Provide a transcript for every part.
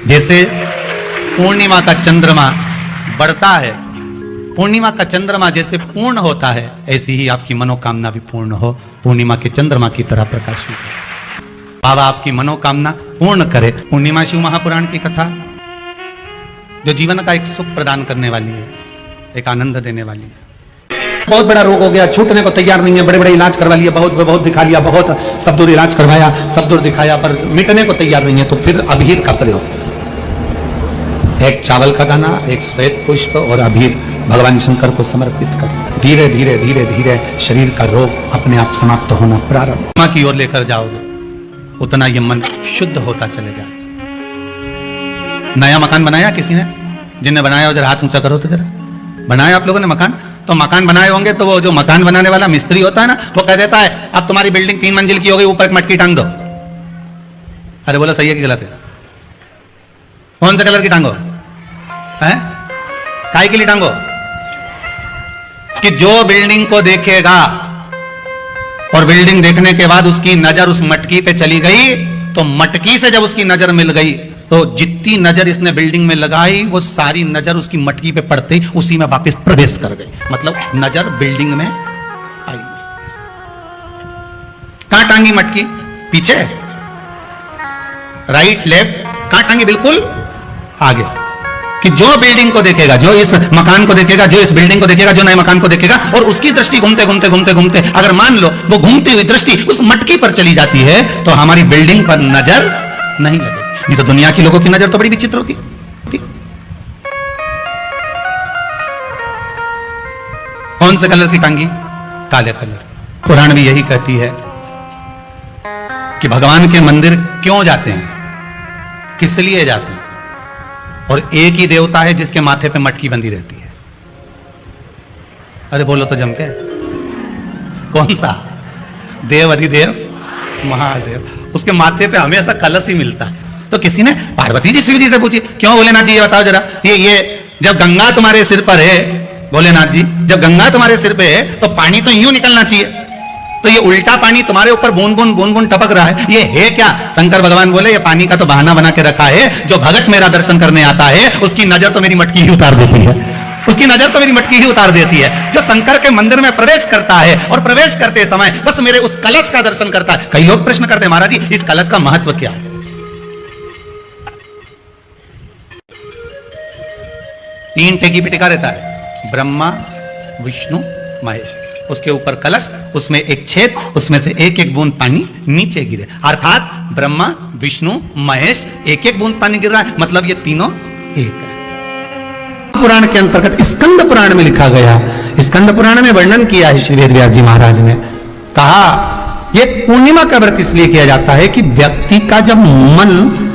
जैसे पूर्णिमा का चंद्रमा बढ़ता है, पूर्णिमा का चंद्रमा जैसे पूर्ण होता है, ऐसी ही आपकी मनोकामना भी पूर्ण हो, पूर्णिमा के चंद्रमा की तरह प्रकाशित हो। बाबा आपकी मनोकामना पूर्ण करे। पूर्णिमा शिव महापुराण की कथा जो जीवन का एक सुख प्रदान करने वाली है, एक आनंद देने वाली है। बहुत बड़ा रोग हो गया, छूटने को तैयार नहीं है, बड़े बड़े इलाज करवा लिया, बहुत दिखा लिया, बहुत सब दूर इलाज करवाया, सब दूर दिखाया, पर मिटने को तैयार नहीं है, तो फिर अबीर का प्रयोग, एक चावल का दाना, एक श्वेत पुष्प और अबीर भगवान शंकर को समर्पित कर धीरे धीरे धीरे धीरे शरीर का रोग अपने आप समाप्त होना प्रारंभ मां की ओर लेकर जाओगे, उतना ये मन शुद्ध होता चले जाएगा। नया मकान बनाया किसी ने, जिनने बनाया जरा हाथ ऊंचा करो तो जरा। बनाया आप लोगों ने मकान, तो मकान बनाए होंगे तो वो जो मकान बनाने वाला मिस्त्री होता है ना, वो कह देता है अब तुम्हारी बिल्डिंग 3 मंजिल की हो गई, ऊपर एक मटकी टांग दो। अरे बोला सही है कि गलत है? कौन से कलर की टांगो है? काय के लिए टांगो? कि जो बिल्डिंग को देखेगा और बिल्डिंग देखने के बाद उसकी नजर उस मटकी पे चली गई, तो मटकी से जब उसकी नजर मिल गई तो जितनी नजर इसने बिल्डिंग में लगाई वो सारी नजर उसकी मटकी पे पड़ते ही उसी में वापस प्रवेश कर गई। मतलब नजर बिल्डिंग में आई। कहां टांगी मटकी? पीछे, राइट लेफ्ट, कहां टांगी? बिल्कुल आगे। कि जो बिल्डिंग को देखेगा, जो इस मकान को देखेगा, जो इस बिल्डिंग को देखेगा, जो नए मकान को देखेगा, और उसकी दृष्टि घूमते घूमते घूमते घूमते अगर मान लो वो घूमती हुई दृष्टि उस मटकी पर चली जाती है, तो हमारी बिल्डिंग पर नजर नहीं लगेगी। नहीं तो दुनिया की लोगों की नजर तो बड़ी विचित्र होती है। कौन से कलर की टांगी? काले कलर। कुरान भी यही कहती है कि भगवान के मंदिर क्यों जाते हैं, किस लिए जाते हैं, और एक ही देवता है जिसके माथे पे मटकी बंधी रहती है। अरे बोलो तो जम के, कौन सा? देव अधिदेव महादेव, उसके माथे पे हमेशा कलश ही मिलता है। तो किसी ने पार्वती जी शिव जी से पूछी, क्यों भोलेनाथ जी ये बताओ जरा, ये जब गंगा तुम्हारे सिर पर है, भोलेनाथ जी जब गंगा तुम्हारे सिर पे है तो पानी तो यूं निकलना चाहिए, तो ये उल्टा पानी तुम्हारे ऊपर बूंद बूंद टपक रहा है, ये है क्या? शंकर भगवान बोले ये पानी का तो बहाना बना के रखा है, जो भगत मेरा दर्शन करने आता है उसकी नजर तो मेरी मटकी ही उतार देती है, उसकी नजर तो मेरी मटकी ही उतार देती है। जो शंकर के मंदिर में प्रवेश करता है और प्रवेश करते समय बस मेरे उस कलश का दर्शन करता है। कई लोग प्रश्न करते हैं, महाराज जी इस कलश का महत्व क्या है? 3 टेकी पे टिका रहता है, ब्रह्मा विष्णु महेश, उसके ऊपर कलश, उसमें एक छेद, उसमें से एक एक बूंद पानी नीचे गिरे, अर्थात ब्रह्मा विष्णु महेश एक एक बूंद पानी गिर रहा है, मतलब ये तीनों एक है। पुराण के अंतर्गत स्कंद पुराण में लिखा गया, स्कंद पुराण में वर्णन किया है श्री वेदव्यास जी महाराज ने, कहा ये पूर्णिमा का व्रत इसलिए किया जाता है कि व्यक्ति का जब मन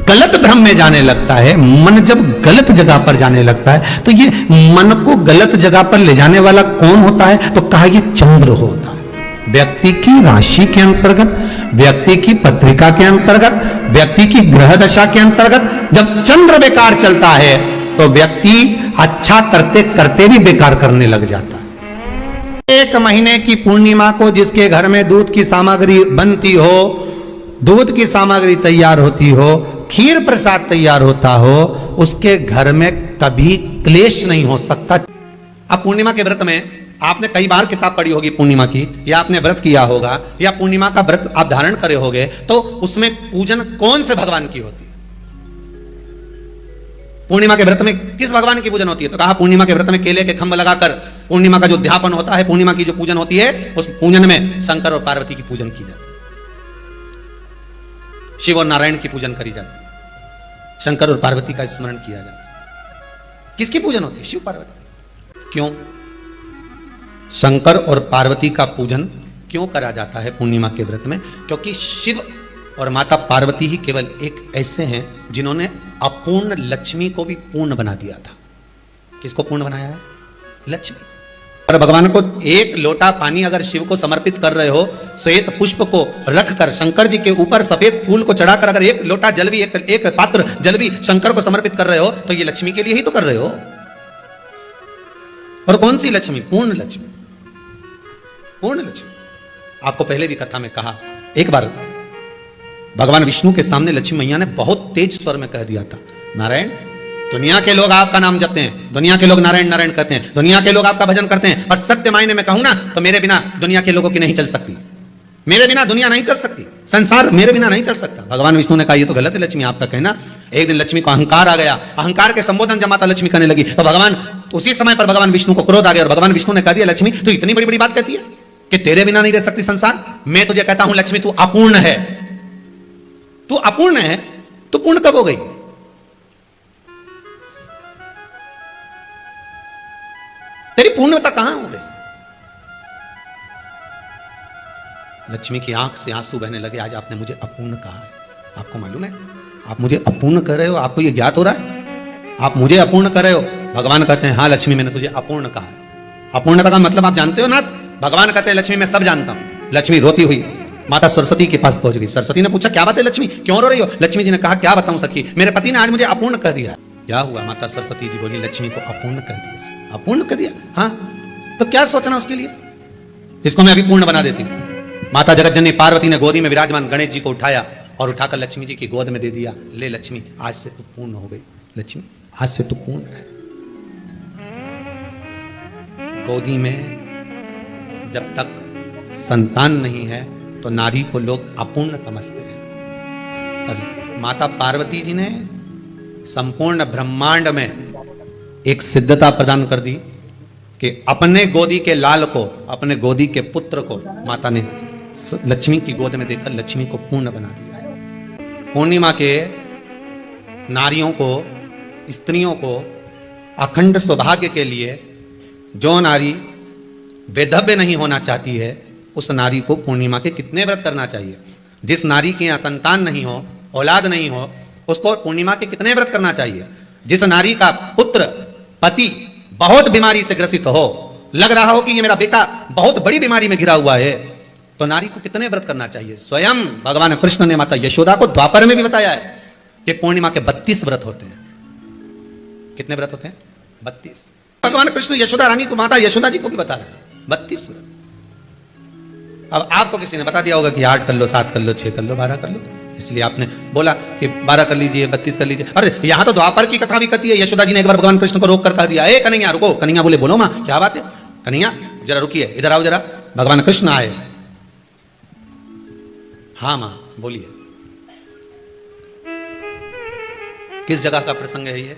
गलत भ्रम में जाने लगता है, मन जब गलत जगह पर जाने लगता है, तो ये मन को गलत जगह पर ले जाने वाला कौन होता है? तो कहा ये चंद्र होता है। व्यक्ति की राशि के अंतर्गत, व्यक्ति की पत्रिका के अंतर्गत, व्यक्ति की ग्रह दशा के अंतर्गत जब चंद्र बेकार चलता है तो व्यक्ति अच्छा करते करते भी बेकार करने लग जाता है। 1 महीने की पूर्णिमा को जिसके घर में दूध की सामग्री बनती हो, दूध की सामग्री तैयार होती हो, खीर प्रसाद तैयार होता हो, उसके घर में कभी क्लेश नहीं हो सकता। अब पूर्णिमा के व्रत में आपने कई बार किताब पढ़ी होगी पूर्णिमा की, या आपने व्रत किया होगा, या पूर्णिमा का व्रत आप धारण करे होगे, तो उसमें पूजन कौन से भगवान की होती है? पूर्णिमा के व्रत में किस भगवान की पूजन होती है? तो कहा पूर्णिमा के व्रत में केले के खंभ लगाकर पूर्णिमा का जो अध्यापन होता है, पूर्णिमा की जो पूजन होती है, उस पूजन में शंकर और पार्वती की पूजन की जाती है, शिव और नारायण की पूजन करी जाती है, शंकर और पार्वती का स्मरण किया जाता है। किसकी पूजन होती है? शिव पार्वती। क्यों शंकर और पार्वती का पूजन क्यों करा जाता है पूर्णिमा के व्रत में? क्योंकि शिव और माता पार्वती ही केवल एक ऐसे हैं जिन्होंने अपूर्ण लक्ष्मी को भी पूर्ण बना दिया था। किसको पूर्ण बनाया है? लक्ष्मी। और भगवान को एक लोटा पानी अगर शिव को समर्पित कर रहे हो, श्वेत पुष्प को रखकर शंकर जी के ऊपर सफेद फूल को चढ़ाकर अगर एक लोटा जल भी, एक पात्र जल भी शंकर को समर्पित कर रहे हो, तो ये लक्ष्मी के लिए ही तो कर रहे हो। और कौन सी लक्ष्मी? पूर्ण लक्ष्मी। पूर्ण लक्ष्मी। आपको पहले भी कथा में कहा, एक बार भगवान विष्णु के सामने लक्ष्मी मैया ने बहुत तेज स्वर में कह दिया था, नारायण, दुनिया के लोग आपका नाम जपते हैं, दुनिया के लोग नारायण नारायण कहते हैं, दुनिया के लोग आपका भजन करते हैं, और सत्य मायने में कहूं ना तो मेरे बिना दुनिया के लोगों की नहीं चल सकती, मेरे बिना दुनिया नहीं चल सकती, संसार मेरे बिना नहीं चल सकता। भगवान विष्णु ने कहा ये तो गलत है लक्ष्मी आपका कहना। एक दिन लक्ष्मी को अहंकार आ गया, अहंकार के संबोधन जब माता लक्ष्मी करने लगी तो भगवान उसी समय पर भगवान विष्णु को क्रोध आ गया और भगवान विष्णु ने कह दिया, लक्ष्मी तू इतनी बड़ी बड़ी बात कहती है कि तेरे बिना नहीं रह सकती संसार। मैं तुझे कहता हूं लक्ष्मी, तू अपूर्ण है, तू अपूर्ण है, तू पूर्ण कब हो गई? तेरी पूर्णता कहां हो गई? लक्ष्मी की आंख से आंसू बहने लगे। आज आपने मुझे अपूर्ण कहा है, आपको मालूम है आप मुझे अपूर्ण कर रहे हो? आपको यह ज्ञात हो रहा है आप मुझे अपूर्ण कर रहे हो? भगवान कहते हैं हाँ लक्ष्मी, मैंने तुझे अपूर्ण कहा है। अपूर्णता का मतलब आप जानते हो ना? भगवान कहते हैं लक्ष्मी मैं सब जानता हूं। लक्ष्मी रोती हुई माता सरस्वती के पास पहुंच गई। सरस्वती ने पूछा क्या बात है लक्ष्मी, क्यों रो रही हो? लक्ष्मी जी ने कहा क्या बताऊं सखी, मेरे पति ने आज मुझे अपूर्ण कर दिया। क्या हुआ? माता सरस्वती जी बोली लक्ष्मी को अपूर्ण कर दिया। अपूर्ण कर दिया? हाँ, तो क्या सोचना उसके लिए, इसको मैं अभी पूर्ण बना देती हूं। माता जगतजननी पार्वती ने गोदी में विराजमान गणेश जी को उठाया और उठाकर लक्ष्मी जी की गोद में दे दिया। ले लक्ष्मी, आज से तू पूर्ण हो गई। लक्ष्मी आज से तू पूर्ण है। गोदी में जब तक संतान नहीं है तो नारी को लोग अपूर्ण समझते हैं। और माता पार्वती जी ने संपूर्ण ब्रह्मांड में एक सिद्धता प्रदान कर दी कि अपने गोदी के लाल को, अपने गोदी के पुत्र को माता ने लक्ष्मी की गोद में देकर लक्ष्मी को पूर्ण बना दिया। पूर्णिमा के नारियों को, स्त्रियों को अखंड सौभाग्य के लिए जो नारी वैधव्य नहीं होना चाहती है उस नारी को पूर्णिमा के कितने व्रत करना चाहिए? जिस नारी के यहाँ संतान नहीं हो, औलाद नहीं हो, उसको पूर्णिमा के कितने व्रत करना चाहिए? जिस नारी का पुत्र, पति बहुत बीमारी से ग्रसित हो, लग रहा हो कि ये मेरा बेटा बहुत बड़ी बीमारी में घिरा हुआ है, तो नारी को कितने व्रत करना चाहिए? स्वयं भगवान कृष्ण ने माता यशोदा को द्वापर में भी बताया है कि पूर्णिमा के 32 व्रत होते हैं। कितने व्रत होते हैं? 32। भगवान कृष्ण यशोदा रानी को, माता यशोदा जी को भी बता रहे हैं 32 व्रत। अब आपको किसी ने बता दिया होगा कि 8 कर लो, 7 कर लो, 6 कर लो, 12 कर लो, इसलिए आपने बोला कि 12 कर लीजिए, 32 कर लीजिए। अरे यहां तो द्वापर की कथा भी कहती है। यशोदा जी ने एक बार भगवान कृष्ण को रोक कर कह दिया, ए कन्हैया रुको। कन्हैया बोले बोलो मां क्या बात है? कन्हैया जरा रुकिए, इधर आओ जरा। भगवान कृष्ण आए। हाँ मां बोलिए। किस जगह का प्रसंग है ये?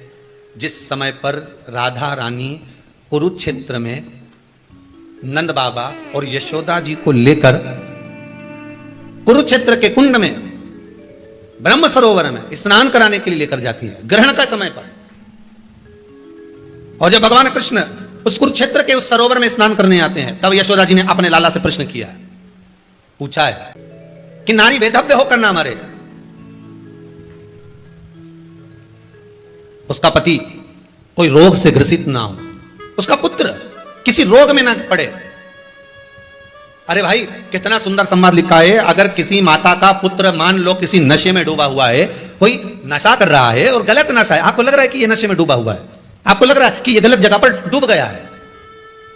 जिस समय पर राधा रानी कुरुक्षेत्र में नंद बाबा और यशोदा जी को लेकर कुरुक्षेत्र के कुंड में, ब्रह्म सरोवर में स्नान कराने के लिए लेकर जाती है, ग्रहण का समय पर। और जब भगवान कृष्ण उस कुरुक्षेत्र के उस सरोवर में स्नान करने आते हैं, तब यशोदा जी ने अपने लाला से प्रश्न किया है, पूछा है कि नारी वैधव्य होकर ना मरे, उसका पति कोई रोग से ग्रसित ना हो, उसका पुत्र किसी रोग में ना पड़े। अरे भाई कितना सुंदर संवाद लिखा है। अगर किसी माता का पुत्र मान लो किसी नशे में डूबा हुआ है, कोई नशा कर रहा है और गलत नशा है, आपको लग रहा है कि ये नशे में डूबा हुआ है, आपको लग रहा है कि ये गलत जगह पर डूब गया है,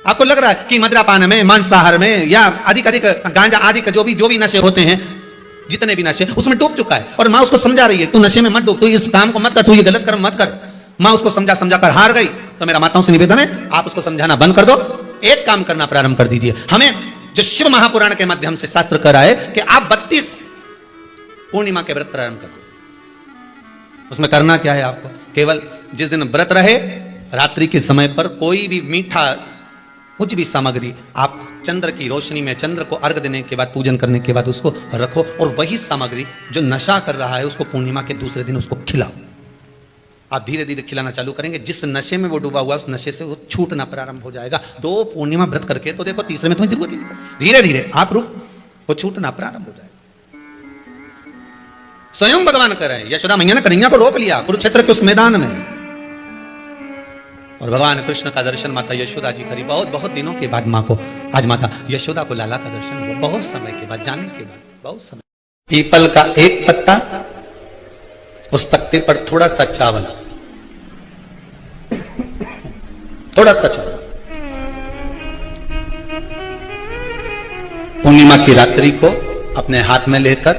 आपको लग रहा है कि मद्यपान में, मांसाहार में या अधिक गांजा आदि का जो भी नशे होते हैं, जितने भी नशे, उसमें डूब चुका है। और माँ उसको समझा रही है तू नशे में मत डूब, तू इस काम को मत कर, तू ये गलत कर्म मत कर। माँ उसको समझा कर हार गई। तो मेरा माताओं से निवेदन है आप उसको समझाना बंद कर दो, एक काम करना प्रारंभ कर दीजिए। हमें जो शिव महापुराण के माध्यम से शास्त्र कह रहा है कि आप 32 पूर्णिमा के व्रत प्रारंभ कर दो। उसमें करना क्या है आपको? केवल जिस दिन व्रत रहे रात्रि के समय पर कोई भी मीठा कुछ भी सामग्री आप चंद्र की रोशनी में, चंद्र को अर्घ देने के बाद, पूजन करने के बाद उसको रखो, और वही सामग्री जो नशा कर रहा है उसको पूर्णिमा के दूसरे दिन उसको खिलाओ। आप धीरे धीरे खिलाना चालू करेंगे, जिस नशे में वो डूबा हुआ है उस नशे से वो छूटना प्रारंभ हो जाएगा। 2 पूर्णिमा व्रत करके तो देखो, तीसरे में तुम्हें जरूरत ही नहीं, धीरे धीरे आप रुक, वो छूटना प्रारंभ हो जाएगा। स्वयं भगवान कर रहे हैं। यशोदा मैया ने कन्हैया को रोक लिया कुरुक्षेत्र के उस मैदान में, और भगवान कृष्ण का दर्शन माता यशोदा जी करी। बहुत दिनों के बाद माँ को, आज माता यशोदा को लाला का दर्शन हुआ, बहुत समय के बाद, जाने के बाद, बहुत समय। पीपल का एक पत्ता, उस पत्ते पर थोड़ा सा चावल, थोड़ा सा चावल। पूर्णिमा की रात्रि को अपने हाथ में लेकर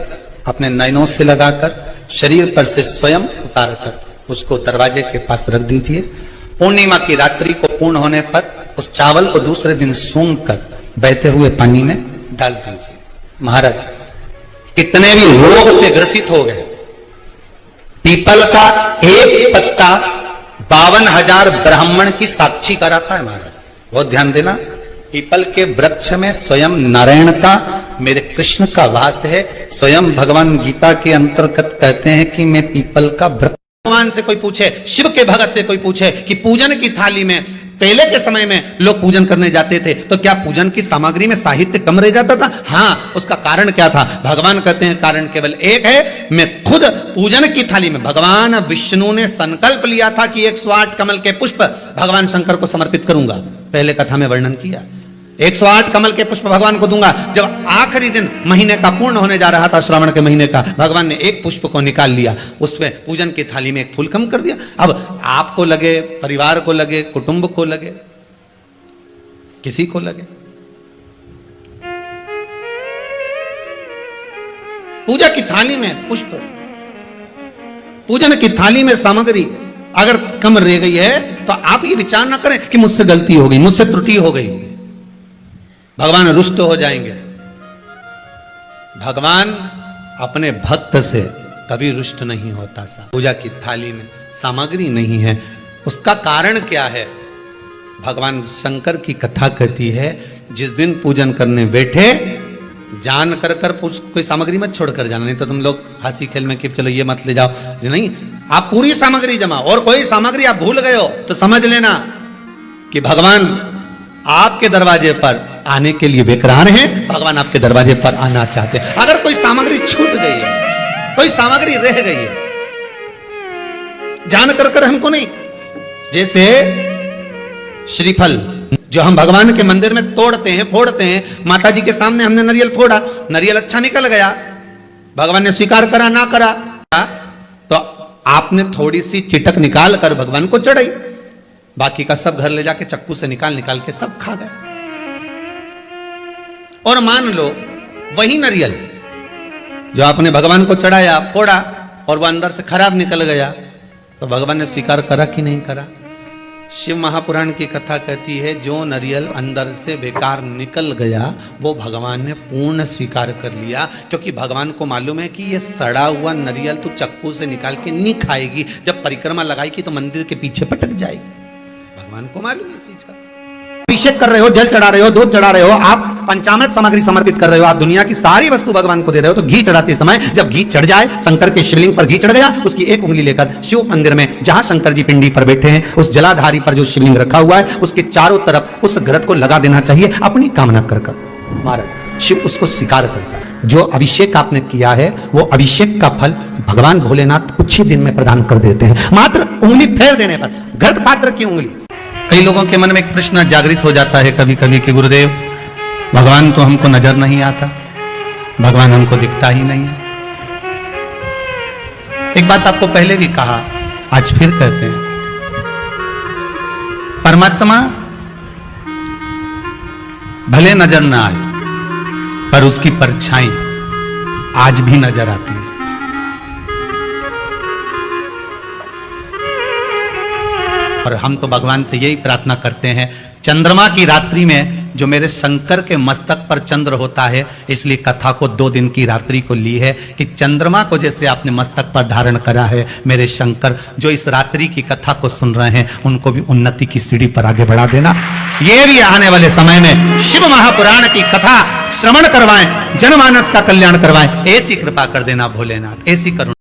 अपने नयनों से लगाकर शरीर पर से स्वयं उतारकर उसको दरवाजे के पास रख दीजिए। पूर्णिमा की रात्रि को पूर्ण होने पर उस चावल को दूसरे दिन सूंघ कर बहते हुए पानी में डाल दीजिए। महाराज कितने भी रोग से ग्रसित हो गए, पीपल का एक पत्ता 52,000 ब्राह्मण की साक्षी कराता है। महाराज बहुत ध्यान देना, पीपल के वृक्ष में स्वयं नारायण का, मेरे कृष्ण का वास है। स्वयं भगवान गीता के अंतर्गत कहते हैं कि मैं पीपल का वृक्ष। भगवान से कोई पूछे, शिव के भगत से कोई पूछे कि पूजन की थाली में, पहले के समय में लोग पूजन करने जाते थे तो क्या पूजन की सामग्री में साहित्य कम रह जाता था? हाँ, उसका कारण क्या था? भगवान कहते हैं कारण केवल एक है, मैं खुद पूजन की थाली में, भगवान विष्णु ने संकल्प लिया था कि 108 कमल के पुष्प भगवान शंकर को समर्पित करूंगा। पहले कथा में वर्णन किया, 108 कमल के पुष्प भगवान को दूंगा। जब आखिरी दिन महीने का पूर्ण होने जा रहा था, श्रावण के महीने का, भगवान ने एक पुष्प को निकाल लिया, उसमें पूजन की थाली में एक फूल कम कर दिया। अब आपको लगे, परिवार को लगे, कुटुंब को लगे, किसी को लगे, पूजा की थाली में पुष्प, पूजन की थाली में सामग्री अगर कम रह गई है तो आप ये विचार ना करें कि मुझसे गलती हो गई, मुझसे त्रुटि हो गई, भगवान रुष्ट हो जाएंगे। भगवान अपने भक्त से कभी रुष्ट नहीं होता। सा पूजा की थाली में सामग्री नहीं है, उसका कारण क्या है? भगवान शंकर की कथा कहती है, जिस दिन पूजन करने बैठे जान कर कोई सामग्री मत छोड़कर जाना, नहीं तो तुम लोग हंसी खेल में कि चलो ये मत ले जाओ, नहीं, आप पूरी सामग्री जमा, और कोई सामग्री आप भूल गए हो तो समझ लेना कि भगवान आपके दरवाजे पर आने के लिए बेकरार हैं, भगवान आपके दरवाजे पर आना चाहते हैं। अगर कोई सामग्री छूट गई है, कोई सामग्री रह गई है, जान कर हमको नहीं, जैसे श्रीफल जो हम भगवान के मंदिर में तोड़ते हैं, फोड़ते हैं, माता जी के सामने हमने नारियल फोड़ा, नारियल अच्छा निकल गया, भगवान ने स्वीकार करा ना करा, तो आपने थोड़ी सी चिटक निकाल कर भगवान को चढ़ाई, बाकी का सब घर ले जाके चक्कू से निकाल के सब खा गए। और मान लो वही नारियल जो आपने भगवान को चढ़ाया, फोड़ा, और वह अंदर से खराब निकल गया, तो भगवान ने स्वीकार करा कि नहीं करा? शिव महापुराण की कथा कहती है, जो नारियल अंदर से बेकार निकल गया वो भगवान ने पूर्ण स्वीकार कर लिया, क्योंकि भगवान को मालूम है कि ये सड़ा हुआ नारियल तो चक्कू से निकाल के नहीं खाएगी, जब परिक्रमा लगाएगी तो मंदिर के पीछे पटक जाएगी। भगवान को मालूम है इस चीज का। अभिषेक कर रहे हो, जल चढ़ा रहे हो, दूध चढ़ा रहे हो, आप पंचामृत सामग्री समर्पित कर रहे हो, आप दुनिया की सारी वस्तु भगवान को दे रहे हो, तो घी चढ़ाते समय जब घी चढ़ जाए, शंकर के शिवलिंग पर घी चढ़ गया, उसकी एक उंगली लेकर शिव मंदिर में जहां शंकर जी पिंडी पर बैठे हैं, उस जलाधारी पर जो शिवलिंग रखा हुआ है, उसके चारों तरफ उस घृत को लगा देना चाहिए, अपनी कामना कर। महाराज शिव उसको स्वीकार करता है। जो अभिषेक आपने किया है वो अभिषेक का फल भगवान भोलेनाथ कुछ ही दिन में प्रदान कर देते हैं, मात्र उंगली फेर देने पर, घृत पात्र की उंगली। कई लोगों के मन में एक प्रश्न जागृत हो जाता है कभी कभी कि गुरुदेव, भगवान तो हमको नजर नहीं आता, भगवान हमको दिखता ही नहीं है। एक बात आपको पहले भी कहा, आज फिर कहते हैं, परमात्मा भले नजर ना आए पर उसकी परछाई आज भी नजर आती है। और हम तो भगवान से यही प्रार्थना करते हैं, चंद्रमा की रात्रि में जो मेरे शंकर के मस्तक पर चंद्र होता है, इसलिए कथा को 2 दिन की रात्रि को ली है कि चंद्रमा को जैसे आपने मस्तक पर धारण करा है, मेरे शंकर जो इस रात्रि की कथा को सुन रहे हैं उनको भी उन्नति की सीढ़ी पर आगे बढ़ा देना। ये भी आने वाले समय में शिव महापुराण की कथा श्रवण करवाएं, जनमानस का कल्याण करवाएं, ऐसी कृपा कर देना भोलेनाथ, ऐसी करुणा।